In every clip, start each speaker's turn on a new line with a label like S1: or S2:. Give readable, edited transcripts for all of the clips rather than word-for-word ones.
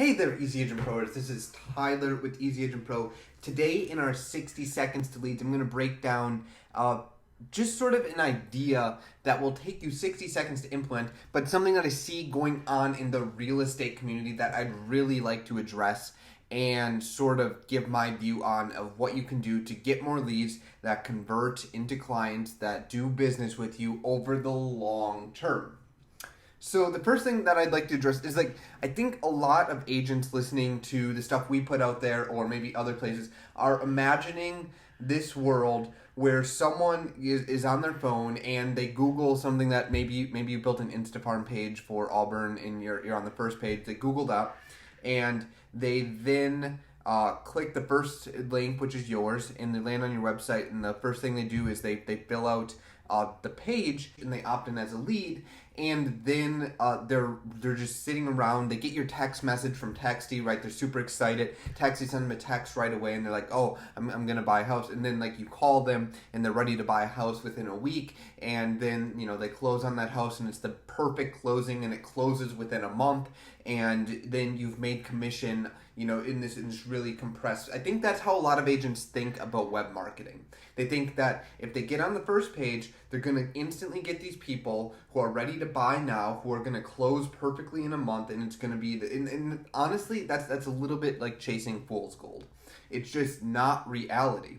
S1: Hey there, Easy Agent Pros. This is Tyler with Easy Agent Pro. Today, in our 60 seconds to leads, I'm going to break down just sort of an idea that will take you 60 seconds to implement, but something that I see going on in the real estate community that I'd really like to address and sort of give my view on of what you can do to get more leads that convert into clients that do business with you over the long term. So the first thing that I'd like to address is I think a lot of agents listening to the stuff we put out there or maybe other places are imagining this world where someone is on their phone and they Google something that maybe you built an Instafarm page for Auburn and you're on the first page. They Google that and they then click the first link, which is yours, and they land on your website, and the first thing they do is they fill out the page and they opt in as a lead, and then they're just sitting around. They get your text message from Texty, right? They're super excited. Texty sends them a text right away, and they're like, "Oh, I'm gonna buy a house." And then you call them, and they're ready to buy a house within a week. And then they close on that house, and it's the perfect closing, and it closes within a month. And then you've made commission, in this really compressed. I think that's how a lot of agents think about web marketing. They think that if they get on the first page, they're going to instantly get these people who are ready to buy now, who are going to close perfectly in a month, and it's going to be, and honestly, that's a little bit like chasing fool's gold. It's just not reality.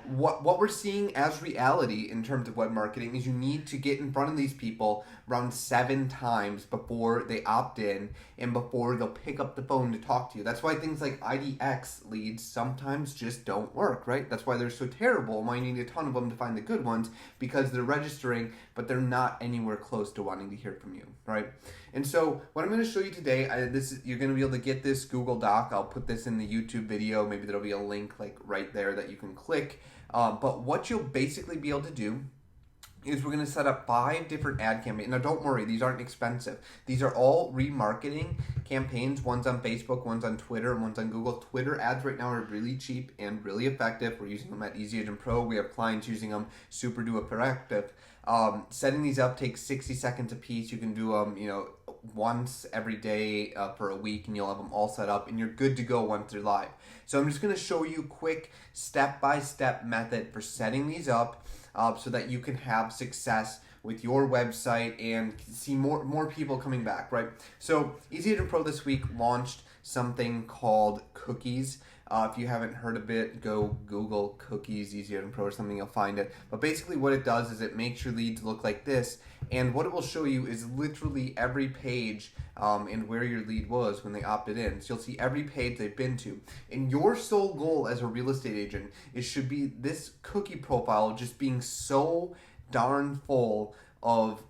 S1: What we're seeing as reality in terms of web marketing is you need to get in front of these people around 7 times before they opt in and before they'll pick up the phone to talk to you. That's why things like IDX leads sometimes just don't work, right? That's why they're so terrible and why you need a ton of them to find the good ones, because they're registering, but they're not anywhere close to wanting to hear from you, right? And so what I'm going to show you today, you're going to be able to get this Google Doc. I'll put this in the YouTube video. Maybe there'll be a link right there that you can click. But what you'll basically be able to do is we're going to set up 5 different ad campaigns. Now, don't worry, these aren't expensive. These are all remarketing campaigns. One's on Facebook, one's on Twitter, and one's on Google. Twitter ads right now are really cheap and really effective. We're using them at Easy Agent Pro. We have clients using them super duper effective. Setting these up takes 60 seconds a piece. You can do them, once every day for a week, and you'll have them all set up, and you're good to go once they're live. So I'm just going to show you a quick step-by-step method for setting these up so that you can have success with your website and see more people coming back, right? So Easy Agent Pro this week launched something called Cookies. If you haven't heard of it, go Google Cookies, Easy Agent Pro or something, you'll find it. But basically what it does is it makes your leads look like this, and what it will show you is literally every page and where your lead was when they opted in. So you'll see every page they've been to. And your sole goal as a real estate agent should be this cookie profile just being so darn full of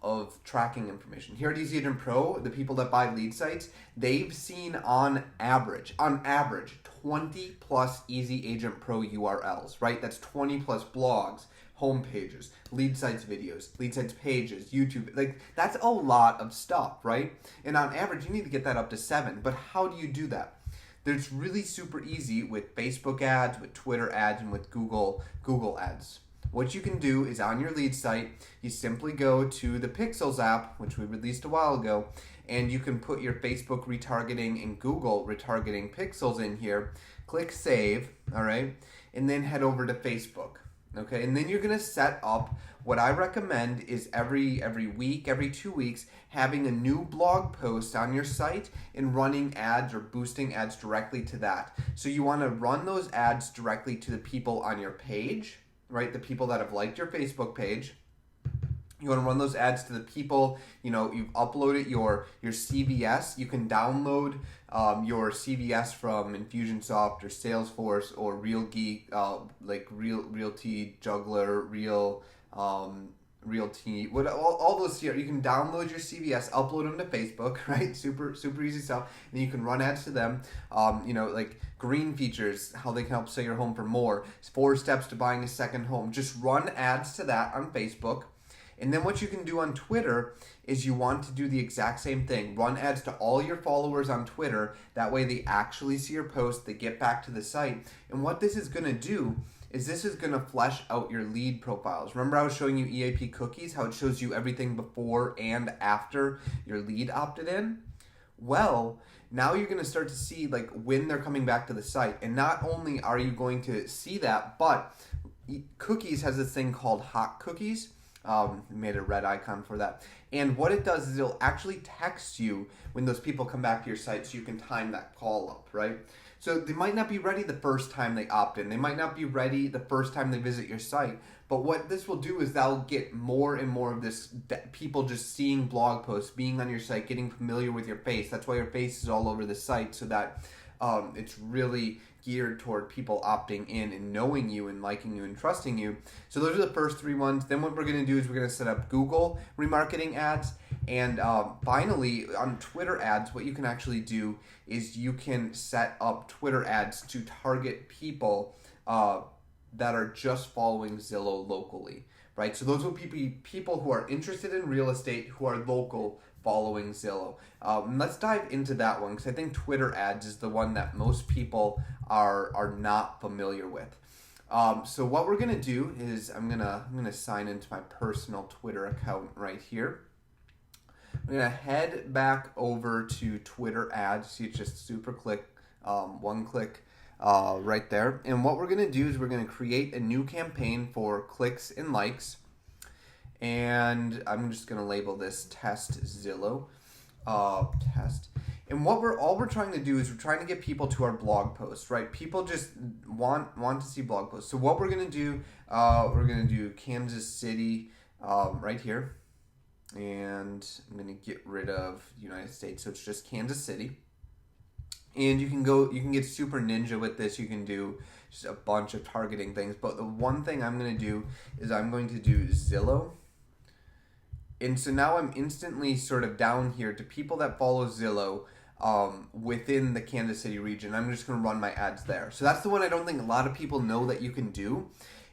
S1: tracking information. Here at Easy Agent Pro, the people that buy lead sites, they've seen on average 20 plus Easy Agent Pro URLs, right? That's 20 plus blogs, home pages, lead sites videos, lead sites pages, YouTube. That's a lot of stuff, right? And on average, you need to get that up to 7. But how do you do that? It's really super easy with Facebook ads, with Twitter ads, and with Google ads. What you can do is on your lead site, you simply go to the Pixels app, which we released a while ago, and you can put your Facebook retargeting and Google retargeting pixels in here, click save, all right, and then head over to Facebook, okay? And then you're gonna set up what I recommend is every week, every 2 weeks, having a new blog post on your site and running ads or boosting ads directly to that. So you wanna run those ads directly to the people on your page, right? The people that have liked your Facebook page. You want to run those ads to the people, you've uploaded your CVS. You can download your CVS from Infusionsoft or Salesforce or Real Geek, like Realty Juggler, Realty, all those here. You can download your CVS, upload them to Facebook, right? Super easy stuff. And you can run ads to them. Like green features, how they can help sell your home for more. 4 steps to buying a second home. Just run ads to that on Facebook. And then what you can do on Twitter is you want to do the exact same thing. Run ads to all your followers on Twitter. That way they actually see your post, they get back to the site. And what this is going to do is this is going to flesh out your lead profiles. Remember I was showing you EAP cookies, how it shows you everything before and after your lead opted in? Well, now you're going to start to see like when they're coming back to the site. And not only are you going to see that, but Cookies has this thing called hot cookies. Made a red icon for that. And what it does is it'll actually text you when those people come back to your site so you can time that call up, right? So they might not be ready the first time they opt in. They might not be ready the first time they visit your site. But what this will do is that'll get more and more of this people just seeing blog posts, being on your site, getting familiar with your face. That's why your face is all over the site, so that it's really geared toward people opting in and knowing you and liking you and trusting you. So those are the first 3 ones. Then what we're going to do is we're going to set up Google remarketing ads. And finally, on Twitter ads, what you can actually do is you can set up Twitter ads to target people that are just following Zillow locally, right? So those will be people who are interested in real estate, who are local, following Zillow. Let's dive into that one, because I think Twitter ads is the one that most people are not familiar with. So what we're gonna do is I'm gonna sign into my personal Twitter account right here. I'm gonna head back over to Twitter ads. See, it's just super click, one click right there. And what we're gonna do is we're gonna create a new campaign for clicks and likes. And I'm just gonna label this test Zillow, test. And what we're trying to do is we're trying to get people to our blog posts, right? People just want to see blog posts. So what we're gonna do Kansas City right here, and I'm gonna get rid of United States, so it's just Kansas City. And you can get super ninja with this. You can do just a bunch of targeting things. But the one thing I'm gonna do is I'm going to do Zillow. And so now I'm instantly sort of down here to people that follow Zillow within the Kansas City region. I'm just going to run my ads there. So that's the one I don't think a lot of people know that you can do.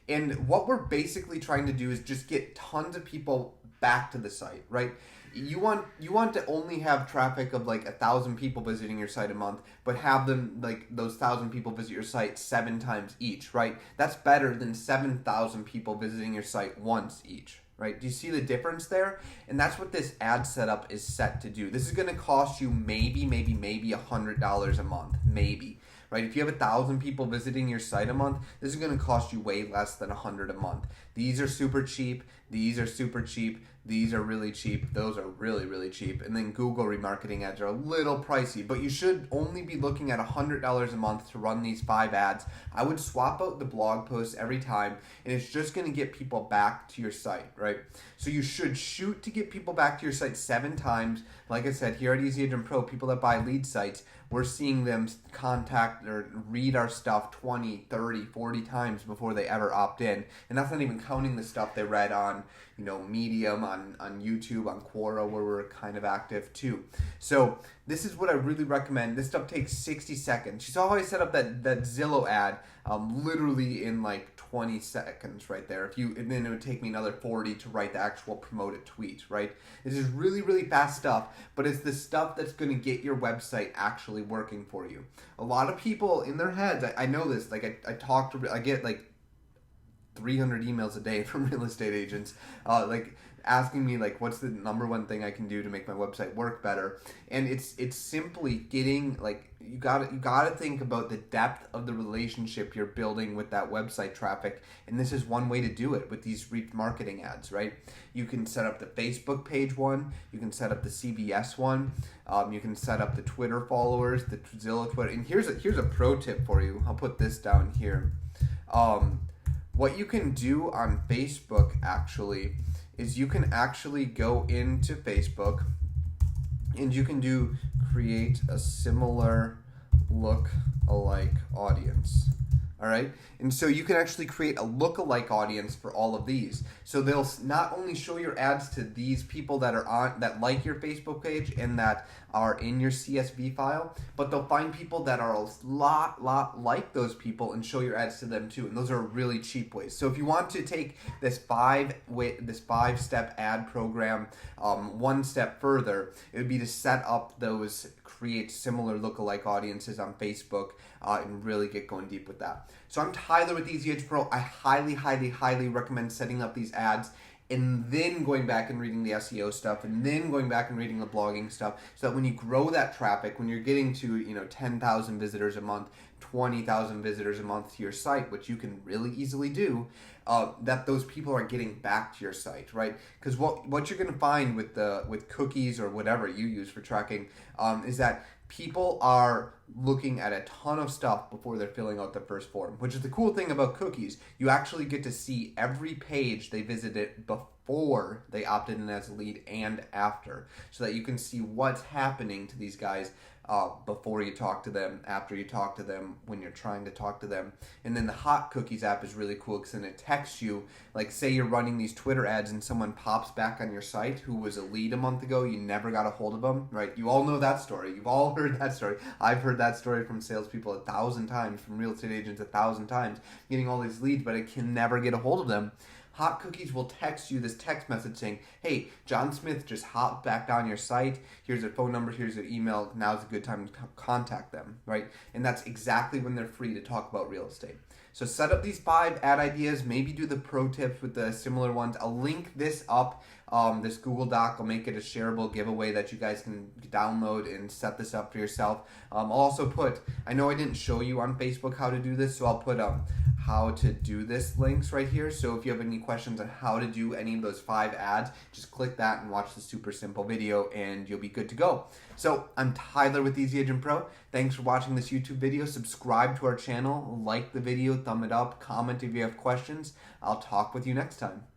S1: And what we're basically trying to do is just get tons of people back to the site, right? You want to only have traffic of like 1,000 people visiting your site a month, but have them, like, those 1,000 people visit your site 7 times each, right? That's better than 7,000 people visiting your site once each. Right? Do you see the difference there? And that's what this ad setup is set to do. This is going to cost you maybe $100 a month, maybe. Right? If you have 1,000 people visiting your site a month, this is going to cost you way less than $100 a month. These are super cheap. These are super cheap. These are really cheap. Those are really, really cheap. And then Google remarketing ads are a little pricey, but you should only be looking at $100 a month to run these 5 ads. I would swap out the blog posts every time, and it's just going to get people back to your site, right? So you should shoot to get people back to your site 7 times. Like I said, here at Easy Agent Pro, people that buy lead sites, we're seeing them contact or read our stuff 20, 30, 40 times before they ever opt in. And that's not even counting the stuff they read on, Medium, on YouTube, on Quora, where we're kind of active too. So this is what I really recommend. This stuff takes 60 seconds. You saw how I set up that Zillow ad literally in like 20 seconds right there. And then it would take me another 40 to write the actual promoted tweet, right? This is really, really fast stuff, but it's the stuff that's going to get your website actually working for you. A lot of people in their heads, I know this, like I get like 300 emails a day from real estate agents, like asking me like what's the number one thing I can do to make my website work better. And it's simply getting, like, you gotta think about the depth of the relationship you're building with that website traffic, and this is one way to do it with these remarketing ads, right? You can set up the Facebook page one, you can set up the CVS one, you can set up the Twitter followers, the Zillow Twitter. And here's a pro tip for you. I'll put this down here. What you can do on Facebook actually is you can actually go into Facebook and you can create a similar look-alike audience. All right, and so you can actually create a look-alike audience for all of these. So they'll not only show your ads to these people that like your Facebook page and that are in your CSV file, but they'll find people that are a lot like those people and show your ads to them too. And those are really cheap ways. So if you want to take this 5-step ad program one step further, it would be to set up those, create similar look-alike audiences on Facebook, and really get going deep with that. So I'm Tyler with Easy Agent Pro. I highly recommend setting up these ads. and then going back and reading the SEO stuff, and then going back and reading the blogging stuff, so that when you grow that traffic, when you're getting to 10,000 visitors a month, 20,000 visitors a month to your site, which you can really easily do, that those people are getting back to your site, right? Because what you're going to find with cookies or whatever you use for tracking is that people are looking at a ton of stuff before they're filling out their first form, which is the cool thing about cookies. You actually get to see every page they visited before they opted in as a lead and after, so that you can see what's happening to these guys before you talk to them, after you talk to them, when you're trying to talk to them. And then the Hot Cookies app is really cool because then it texts you, like say you're running these Twitter ads and someone pops back on your site who was a lead a month ago, you never got a hold of them, right? You all know that story. You've all heard that story. I've heard that story from salespeople 1,000 times, from real estate agents 1,000 times, getting all these leads, but I can never get a hold of them. Hot Cookies will text you this text message saying, hey, John Smith just hopped back on your site. Here's their phone number. Here's their email. Now's a good time to contact them, right? And that's exactly when they're free to talk about real estate. So set up these 5 ad ideas. Maybe do the pro tips with the similar ones. I'll link this up, this Google Doc. I'll make it a shareable giveaway that you guys can download and set this up for yourself. I'll also put, I know I didn't show you on Facebook how to do this, so I'll put how to do this links right here. So if you have any questions on how to do any of those 5 ads, just click that and watch the super simple video and you'll be good to go. So I'm Tyler with Easy Agent Pro. Thanks for watching this YouTube video. Subscribe to our channel, like the video, thumb it up, comment if you have questions. I'll talk with you next time.